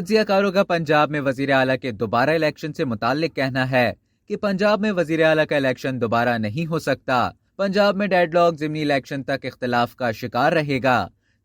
तज्जियाकारों का पंजाब में वजीर आला के दोबारा इलेक्शन से मुताल्लिक कहना है कि पंजाब में वजीर आला का इलेक्शन दोबारा नहीं हो सकता। पंजाब में डेडलॉक ज़िमनी इलेक्शन तक इख्तिलाफ का शिकार रहेगा।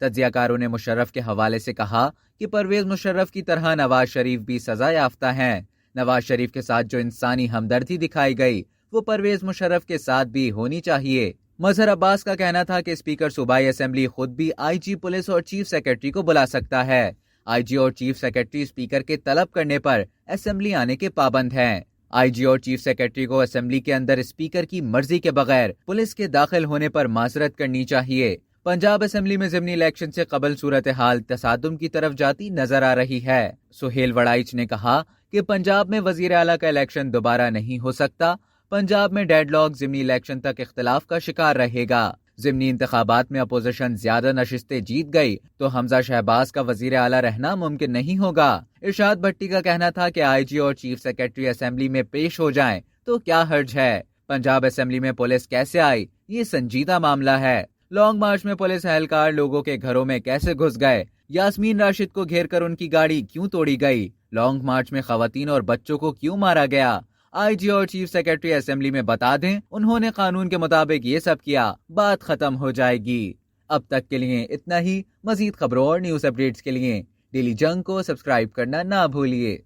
तज्जियाकारों ने मुशर्रफ के हवाले से कहा कि परवेज मुशर्रफ की तरह नवाज शरीफ भी सजा याफ्ता हैं। नवाज शरीफ के साथ जो इंसानी हमदर्दी दिखाई गई वो परवेज मुशर्रफ के साथ भी होनी चाहिए। मजहर अब्बास का कहना था कि स्पीकर सूबाई असेंबली खुद भी आईजी पुलिस और चीफ सेक्रेटरी को बुला सकता है। आईजी और चीफ सेक्रेटरी स्पीकर के तलब करने पर असेंबली आने के पाबंद हैं। आईजी और चीफ सेक्रेटरी को असेंबली के अंदर स्पीकर की मर्जी के बगैर पुलिस के दाखिल होने पर माजरत करनी चाहिए। पंजाब असेंबली में ज़िमनी इलेक्शन से कबल सूरत हाल तसादुम की तरफ जाती नजर आ रही है। सुहेल वड़ाइच ने कहा कि पंजाब में वजीर आला का इलेक्शन दोबारा नहीं हो सकता। पंजाब में डेडलॉक ज़िमनी इलेक्शन तक इख्तिलाफ का शिकार रहेगा। ज़िमनी इंतखाबात में अपोजिशन ज्यादा नशिस्तें जीत गई तो हमजा शहबाज का वजीर आला रहना मुमकिन नहीं होगा। इरशाद भट्टी का कहना था कि आईजी और चीफ सेक्रेटरी असेंबली में पेश हो जाएं तो क्या हर्ज है। पंजाब असेंबली में पुलिस कैसे आई, ये संजीदा मामला है। लॉन्ग मार्च में पुलिस एहलकार लोगों के घरों में कैसे घुस गए, यास्मीन राशिद को घेर कर उनकी गाड़ी क्यों तोड़ी गई, लॉन्ग मार्च में खवातीन और बच्चों को क्यों मारा गया। आईजी और चीफ सेक्रेटरी असेंबली में बता दें उन्होंने कानून के मुताबिक ये सब किया, बात खत्म हो जाएगी। अब तक के लिए इतना ही। मजीद खबरों और न्यूज अपडेट्स के लिए डेली जंग को सब्सक्राइब करना ना भूलिए।